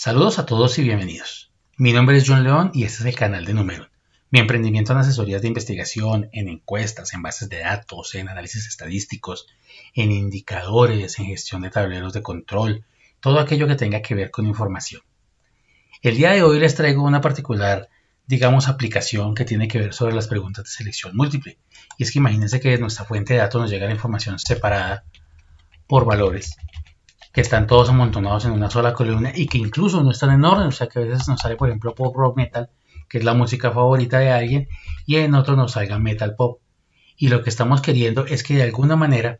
Saludos a todos y bienvenidos. Mi nombre es John León y este es el canal de Numeron. Mi emprendimiento en asesorías de investigación, en encuestas, en bases de datos, en análisis estadísticos, en indicadores, en gestión de tableros de control, todo aquello que tenga que ver con información. El día de hoy les traigo una particular, aplicación que tiene que ver sobre las preguntas de selección múltiple. Y es que imagínense que de nuestra fuente de datos nos llega la información separada por valores que están todos amontonados en una sola columna y que incluso no están en orden, o sea que a veces nos sale por ejemplo pop, rock, metal, que es la música favorita de alguien, y en otro nos salga metal, pop. Y lo que estamos queriendo es que de alguna manera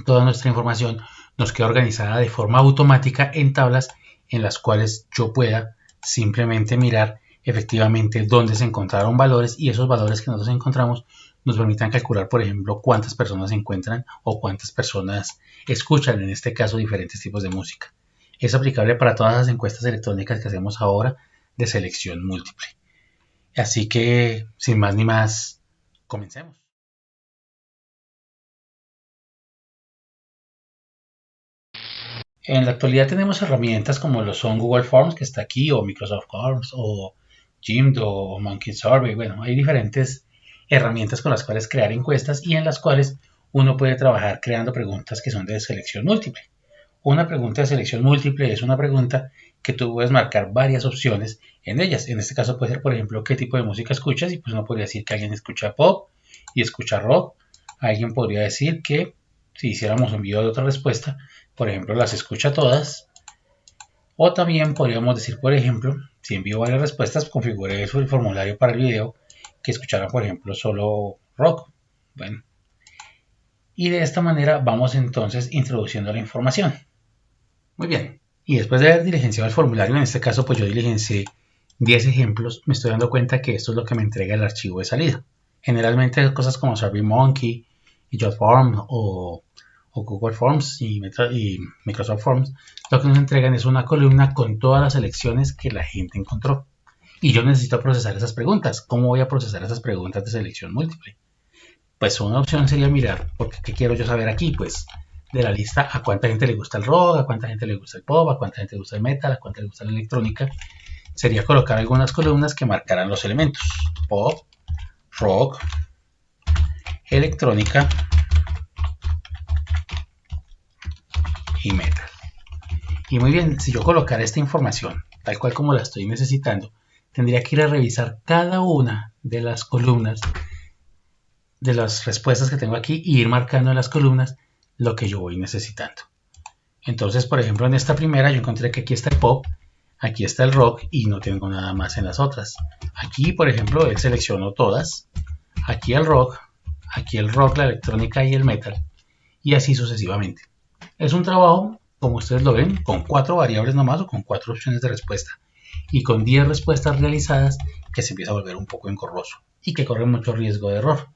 toda nuestra información nos quede organizada de forma automática en tablas en las cuales yo pueda simplemente mirar efectivamente dónde se encontraron valores y esos valores que nosotros encontramos nos permitan calcular, por ejemplo, cuántas personas se encuentran o cuántas personas escuchan, en este caso, diferentes tipos de música. Es aplicable para todas las encuestas electrónicas que hacemos ahora de selección múltiple. Así que, sin más ni más, comencemos. En la actualidad tenemos herramientas como lo son Google Forms, que está aquí, o Microsoft Forms, o Jimdo, o Monkey Survey. Bueno, hay diferentes herramientas con las cuales crear encuestas y en las cuales uno puede trabajar creando preguntas que son de selección múltiple. Una pregunta de selección múltiple es una pregunta que tú puedes marcar varias opciones en ellas. En este caso puede ser, por ejemplo, qué tipo de música escuchas y pues uno podría decir que alguien escucha pop y escucha rock. Alguien podría decir que si hiciéramos envío de otra respuesta, por ejemplo, las escucha todas. O también podríamos decir, por ejemplo, si envío varias respuestas, configure el formulario para el video que escucharan, por ejemplo, solo rock. Bueno. Y de esta manera vamos entonces introduciendo la información. Muy bien. Y después de haber diligenciado el formulario, en este caso pues yo diligencié 10 ejemplos, me estoy dando cuenta que esto es lo que me entrega el archivo de salida. Generalmente cosas como SurveyMonkey y JotForms o Google Forms y Microsoft Forms, lo que nos entregan es una columna con todas las selecciones que la gente encontró. Y yo necesito procesar esas preguntas. ¿Cómo voy a procesar esas preguntas de selección múltiple? Pues una opción sería mirar, porque ¿qué quiero yo saber aquí? Pues de la lista a cuánta gente le gusta el rock, a cuánta gente le gusta el pop, a cuánta gente le gusta el metal, a cuánta le gusta la electrónica. Sería colocar algunas columnas que marcaran los elementos. Pop, rock, electrónica y metal. Y muy bien, si yo colocara esta información tal cual como la estoy necesitando, tendría que ir a revisar cada una de las columnas de las respuestas que tengo aquí y ir marcando en las columnas lo que yo voy necesitando. Entonces, por ejemplo, en esta primera yo encontré que aquí está el pop, aquí está el rock y no tengo nada más en las otras. Aquí, por ejemplo, él seleccionó todas, aquí el rock, la electrónica y el metal, y así sucesivamente. Es un trabajo, como ustedes lo ven, con 4 variables nomás o con 4 opciones de respuesta y con 10 respuestas realizadas que se empieza a volver un poco engorroso y que corre mucho riesgo de error.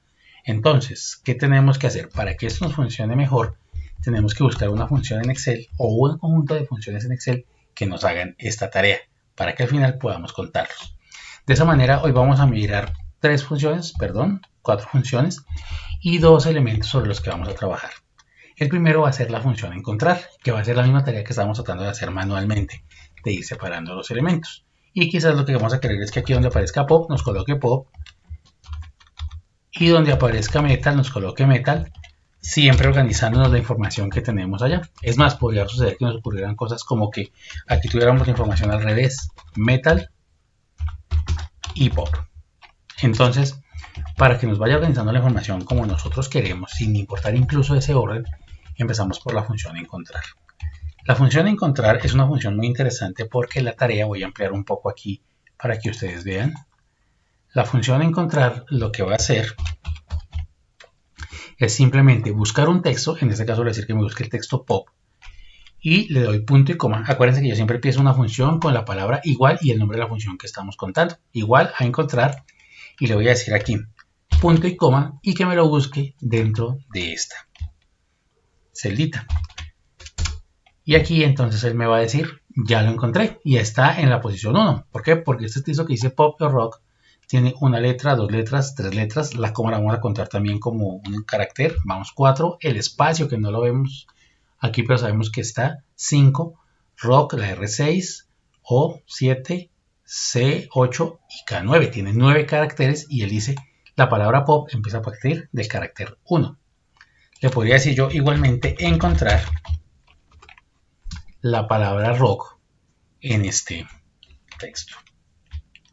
Entonces, ¿qué tenemos que hacer? Para que esto nos funcione mejor, tenemos que buscar una función en Excel o un conjunto de funciones en Excel que nos hagan esta tarea para que al final podamos contarlos. De esa manera, hoy vamos a mirar 4 funciones y 2 elementos sobre los que vamos a trabajar. El primero va a ser la función encontrar, que va a ser la misma tarea que estamos tratando de hacer manualmente, de ir separando los elementos. Y quizás lo que vamos a querer es que aquí donde aparezca pop nos coloque pop y donde aparezca metal nos coloque metal, siempre organizándonos la información que tenemos allá. Es más, podría suceder que nos ocurrieran cosas como que aquí tuviéramos la información al revés, metal y pop. Entonces, para que nos vaya organizando la información como nosotros queremos, sin importar incluso ese orden, empezamos por la función encontrar. La función encontrar es una función muy interesante porque la tarea voy a ampliar un poco aquí para que ustedes vean. La función encontrar lo que va a hacer es simplemente buscar un texto, en este caso voy a decir que me busque el texto pop, y le doy punto y coma. Acuérdense que yo siempre empiezo una función con la palabra igual y el nombre de la función que estamos contando. Igual a encontrar, y le voy a decir aquí punto y coma y que me lo busque dentro de esta celdita. Y aquí entonces él me va a decir, ya lo encontré, y está en la posición 1. ¿Por qué? Porque este texto que dice pop o rock tiene una letra, 2 letras, 3 letras, la coma la vamos a contar también como un carácter, vamos 4, el espacio que no lo vemos aquí pero sabemos que está 5, ROC, la R6, O7, C8 y K9. Tiene 9 caracteres y él dice la palabra pop empieza a partir del carácter 1. Le podría decir yo igualmente encontrar la palabra ROC en este texto,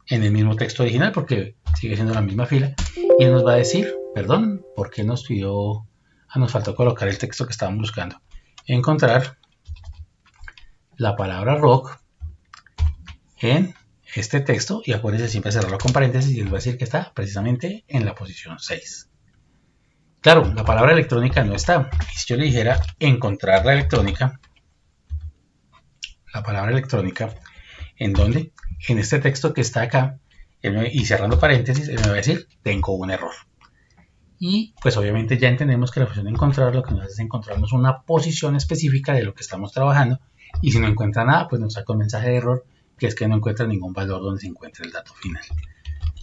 en el mismo texto original, porque sigue siendo la misma fila, y él nos va a decir, perdón, porque nos pidió, nos faltó colocar el texto que estábamos buscando, encontrar la palabra ROC en este texto, y acuérdense siempre cerrarlo con paréntesis, y él va a decir que está precisamente en la posición 6. Claro, la palabra electrónica no está, y si yo le dijera encontrar la electrónica, la palabra electrónica, ¿en dónde? En este texto que está acá, y cerrando paréntesis, él me va a decir, tengo un error. Y pues obviamente ya entendemos que la función de encontrar lo que nos hace es encontrarnos una posición específica de lo que estamos trabajando, y si no encuentra nada, pues nos saca un mensaje de error, que es que no encuentra ningún valor donde se encuentre el dato final.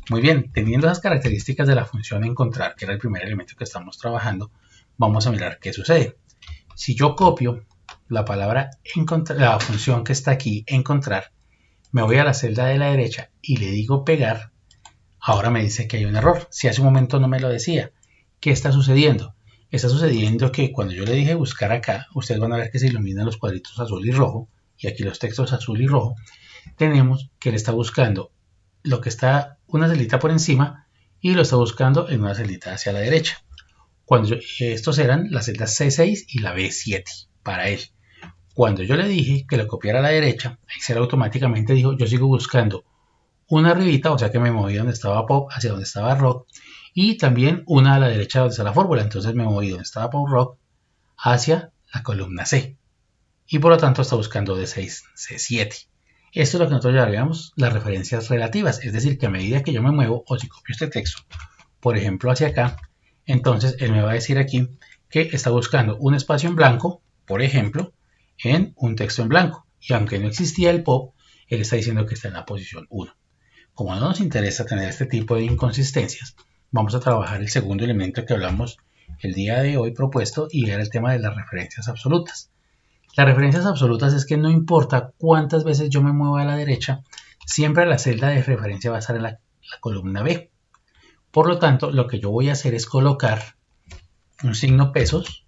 Muy bien, teniendo esas características de la función encontrar, que era el primer elemento que estamos trabajando, vamos a mirar qué sucede. Si yo copio la palabra encontrar, la función que está aquí, encontrar, me voy a la celda de la derecha y le digo pegar, ahora me dice que hay un error. Si hace un momento no me lo decía. ¿Qué está sucediendo? Está sucediendo que cuando yo le dije buscar acá, ustedes van a ver que se iluminan los cuadritos azul y rojo, y aquí los textos azul y rojo. Tenemos que él está buscando lo que está una celita por encima y lo está buscando en una celita hacia la derecha. Estos eran las celdas C6 y la B7 para él. Cuando yo le dije que lo copiara a la derecha, Excel automáticamente dijo, yo sigo buscando una arribita, o sea que me moví donde estaba pop hacia donde estaba rock, y también una a la derecha donde está la fórmula, entonces me moví donde estaba pop rock hacia la columna C, y por lo tanto está buscando D6, C7. Esto es lo que nosotros llamaríamos las referencias relativas, es decir, que a medida que yo me muevo, o si copio este texto, por ejemplo hacia acá, entonces él me va a decir aquí que está buscando un espacio en blanco, por ejemplo, en un texto en blanco, y aunque no existía el pop, él está diciendo que está en la posición 1. Como no nos interesa tener este tipo de inconsistencias, vamos a trabajar el segundo elemento que hablamos el día de hoy propuesto, y era el tema de las referencias absolutas. Las referencias absolutas es que no importa cuántas veces yo me mueva a la derecha, siempre la celda de referencia va a estar en la columna B. Por lo tanto, lo que yo voy a hacer es colocar un signo pesos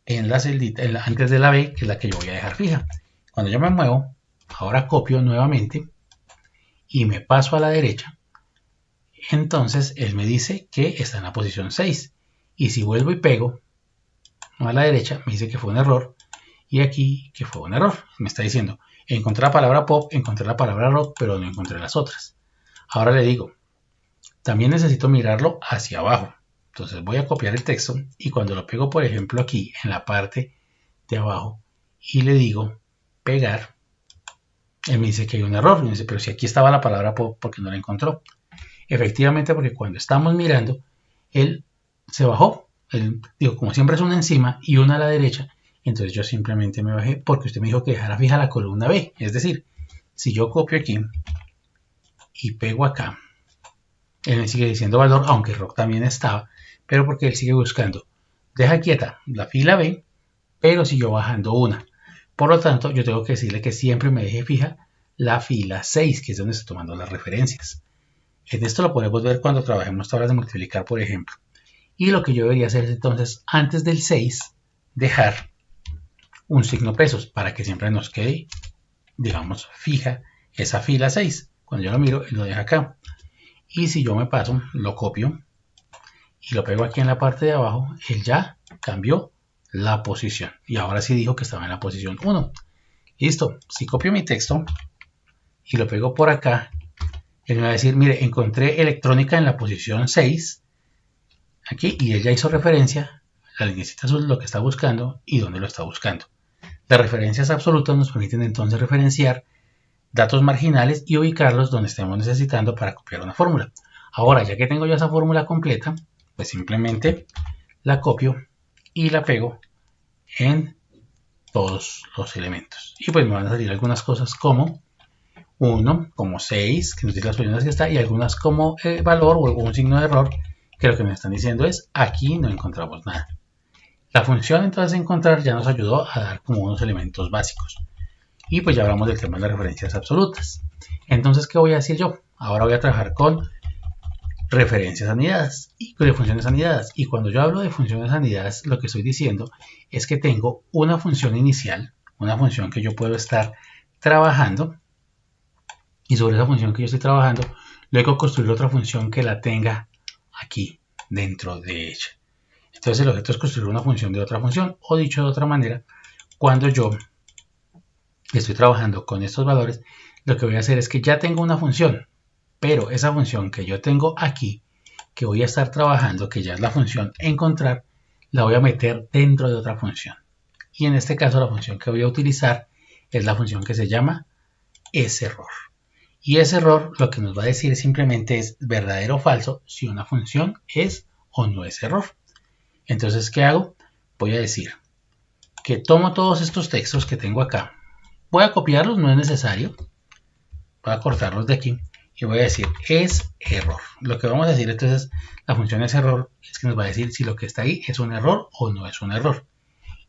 en la celdita, antes de la B, que es la que yo voy a dejar fija. Cuando yo me muevo, ahora copio nuevamente y me paso a la derecha, entonces él me dice que está en la posición 6. Y si vuelvo y pego a la derecha, me dice que fue un error. Y aquí que fue un error. Me está diciendo, encontré la palabra pop, encontré la palabra rock, pero no encontré las otras. Ahora le digo, también necesito mirarlo hacia abajo. Entonces voy a copiar el texto y cuando lo pego, por ejemplo, aquí en la parte de abajo y le digo pegar, él me dice que hay un error. Me dice, pero si aquí estaba la palabra pop, ¿por qué no la encontró? Efectivamente, porque cuando estamos mirando, él se bajó. Como siempre es una encima y una a la derecha, entonces yo simplemente me bajé porque usted me dijo que dejara fija la columna B. Es decir, si yo copio aquí y pego acá, él me sigue diciendo valor, aunque rock también estaba, pero porque él sigue buscando. Deja quieta la fila B, pero siguió bajando una. Por lo tanto, yo tengo que decirle que siempre me deje fija la fila 6, que es donde estoy tomando las referencias. En esto lo podemos ver cuando trabajemos tablas de multiplicar, por ejemplo. Y lo que yo debería hacer es entonces, antes del 6, dejar un signo pesos para que siempre nos quede, digamos, fija esa fila 6. Cuando yo lo miro, él lo deja acá. Y si yo me paso, lo copio y lo pego aquí en la parte de abajo, él ya cambió la posición. Y ahora sí dijo que estaba en la posición 1. Listo. Si copio mi texto y lo pego por acá, él me va a decir, mire, encontré electrónica en la posición 6. Aquí, y él ya hizo referencia a la lineecita azul, lo que está buscando y dónde lo está buscando. Las referencias absolutas nos permiten entonces referenciar datos marginales y ubicarlos donde estemos necesitando para copiar una fórmula. Ahora, ya que tengo ya esa fórmula completa, pues simplemente la copio y la pego en todos los elementos. Y pues me van a salir algunas cosas como 1, como 6, que nos dice las posiciones que está, y algunas como valor o algún signo de error, que lo que me están diciendo es aquí no encontramos nada. La función entonces encontrar ya nos ayudó a dar como unos elementos básicos. Y pues ya hablamos del tema de las referencias absolutas. Entonces, ¿qué voy a decir yo? Ahora voy a trabajar con referencias anidadas y de funciones anidadas. Y cuando yo hablo de funciones anidadas, lo que estoy diciendo es que tengo una función inicial, una función que yo puedo estar trabajando, y sobre esa función que yo estoy trabajando, luego construir otra función que la tenga aquí dentro de ella. Entonces el objeto es construir una función de otra función, o dicho de otra manera, cuando yo estoy trabajando con estos valores, lo que voy a hacer es que ya tengo una función, pero esa función que yo tengo aquí, que voy a estar trabajando, que ya es la función encontrar, la voy a meter dentro de otra función. Y en este caso la función que voy a utilizar es la función que se llama sError. Y sError lo que nos va a decir simplemente es verdadero o falso si una función es o no es error. Entonces, ¿qué hago? Voy a decir que tomo todos estos textos que tengo acá. Voy a copiarlos, no es necesario. Voy a cortarlos de aquí y voy a decir es error. Lo que vamos a decir entonces, la función es error, es que nos va a decir si lo que está ahí es un error o no es un error.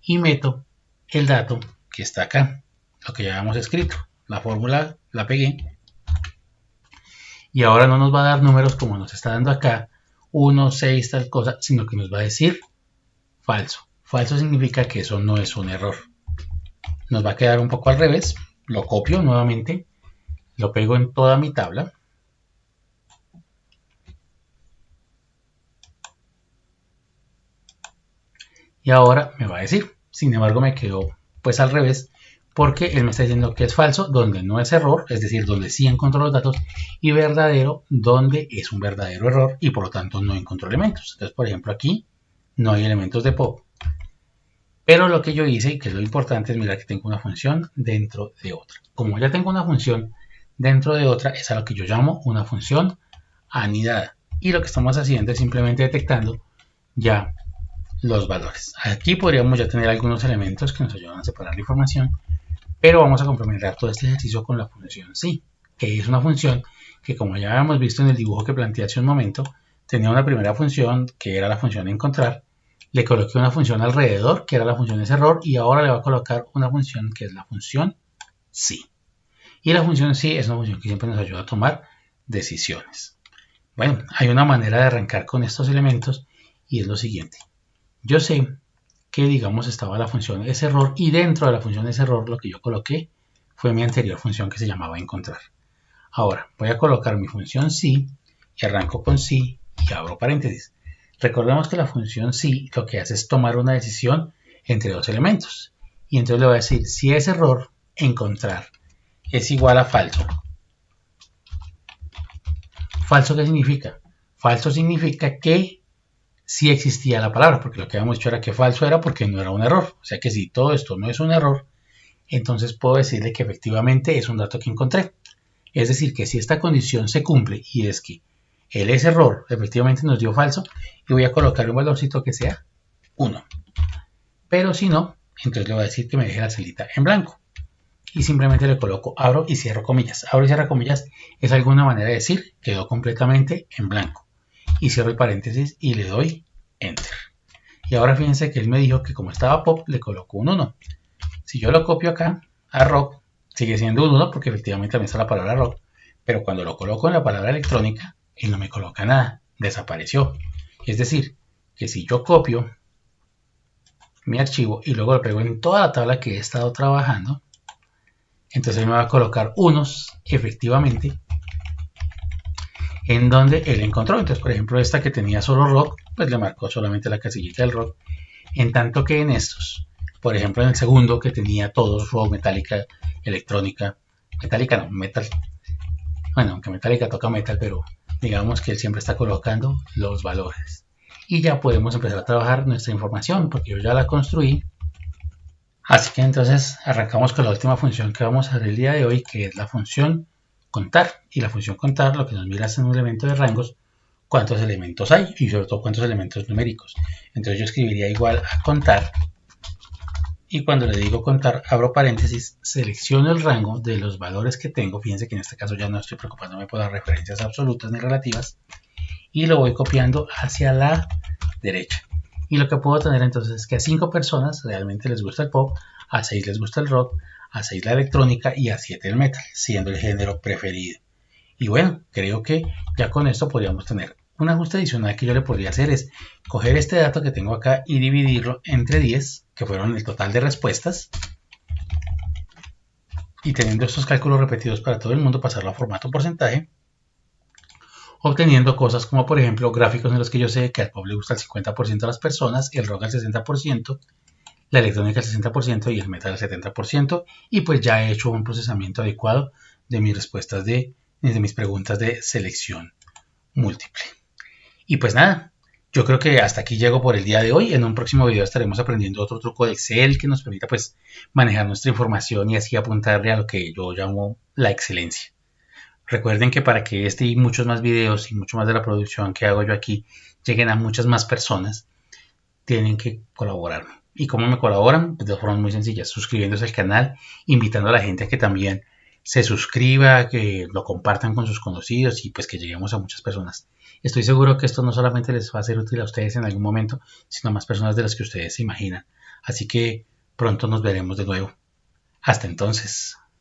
Y meto el dato que está acá, lo que ya habíamos escrito. La fórmula la pegué. Y ahora no nos va a dar números como nos está dando acá, 1, 6, tal cosa, sino que nos va a decir falso. Falso significa que eso no es un error. Nos va a quedar un poco al revés. Lo copio nuevamente, lo pego en toda mi tabla. Y ahora me va a decir, sin embargo me quedó pues al revés, porque él me está diciendo que es falso donde no es error, es decir, donde sí encontró los datos, y verdadero donde es un verdadero error y por lo tanto no encontró elementos. Entonces, por ejemplo, aquí no hay elementos de pop. Pero lo que yo hice, que es lo importante, es mirar que tengo una función dentro de otra. Como ya tengo una función dentro de otra, es a lo que yo llamo una función anidada. Y lo que estamos haciendo es simplemente detectando ya los valores. Aquí podríamos ya tener algunos elementos que nos ayudan a separar la información, pero vamos a complementar todo este ejercicio con la función sí, que es una función que, como ya habíamos visto en el dibujo que planteé hace un momento, tenía una primera función que era la función encontrar, le coloqué una función alrededor que era la función sError y ahora le voy a colocar una función que es la función sí. Y la función sí es una función que siempre nos ayuda a tomar decisiones. Bueno, hay una manera de arrancar con estos elementos y es lo siguiente. Yo sé que, digamos, estaba la función sError y dentro de la función sError lo que yo coloqué fue mi anterior función que se llamaba encontrar. Ahora voy a colocar mi función sí y arranco con sí y abro paréntesis. Recordemos que la función sí lo que hace es tomar una decisión entre dos elementos. Y entonces le voy a decir si sError encontrar es igual a falso. ¿Falso qué significa? Falso significa que sí existía la palabra, porque lo que habíamos dicho era que falso era porque no era un error. O sea que si todo esto no es un error, entonces puedo decirle que efectivamente es un dato que encontré. Es decir, que si esta condición se cumple y es que el sError efectivamente nos dio falso, y voy a colocar un valorcito que sea 1. Pero si no, entonces le voy a decir que me deje la celita en blanco. Y simplemente le coloco abro y cierro comillas. Abro y cierro comillas es alguna manera de decir quedó completamente en blanco. Y cierro el paréntesis y le doy Enter. Y ahora fíjense que él me dijo que como estaba pop, le coloco un 1. Si yo lo copio acá a rock, sigue siendo un 1 porque efectivamente también está la palabra rock. Pero cuando lo coloco en la palabra electrónica, él no me coloca nada. Desapareció. Es decir, que si yo copio mi archivo y luego lo pego en toda la tabla que he estado trabajando, entonces él me va a colocar unos efectivamente en donde él encontró. Entonces, por ejemplo, esta que tenía solo rock, pues le marcó solamente la casillita del rock. En tanto que en estos, por ejemplo, en el segundo que tenía todos rock, metálica, electrónica, metálica no, metal. Bueno, aunque metálica toca metal, pero digamos que él siempre está colocando los valores. Y ya podemos empezar a trabajar nuestra información, porque yo ya la construí. Así que entonces arrancamos con la última función que vamos a ver el día de hoy, que es la función contar. Y la función contar lo que nos mira es en un elemento de rangos cuántos elementos hay y sobre todo cuántos elementos numéricos. Entonces yo escribiría igual a contar y cuando le digo contar abro paréntesis, selecciono el rango de los valores que tengo. Fíjense que en este caso ya no estoy preocupándome por las referencias absolutas ni relativas y lo voy copiando hacia la derecha. Y lo que puedo tener entonces es que a 5 personas realmente les gusta el pop, a 6 les gusta el rock, a 6 la electrónica y a 7 el metal, siendo el género preferido. Y bueno, creo que ya con esto podríamos tener un ajuste adicional que yo le podría hacer es coger este dato que tengo acá y dividirlo entre 10, que fueron el total de respuestas, y teniendo estos cálculos repetidos para todo el mundo, pasarlo a formato porcentaje, obteniendo cosas como por ejemplo gráficos en los que yo sé que al pop le gusta el 50% de las personas, el rock al 60%, la electrónica al 60% y el metal al 70%, y pues ya he hecho un procesamiento adecuado de mis respuestas de mis preguntas de selección múltiple. Y pues nada, yo creo que hasta aquí llego por el día de hoy. En un próximo video estaremos aprendiendo otro truco de Excel que nos permita pues manejar nuestra información y así apuntarle a lo que yo llamo la excelencia. Recuerden que para que este y muchos más videos y mucho más de la producción que hago yo aquí lleguen a muchas más personas, tienen que colaborarme. ¿Y cómo me colaboran? Pues de formas muy sencillas, suscribiéndose al canal, invitando a la gente a que también se suscriba, que lo compartan con sus conocidos y pues que lleguemos a muchas personas. Estoy seguro que esto no solamente les va a ser útil a ustedes en algún momento, sino a más personas de las que ustedes se imaginan. Así que pronto nos veremos de nuevo. Hasta entonces.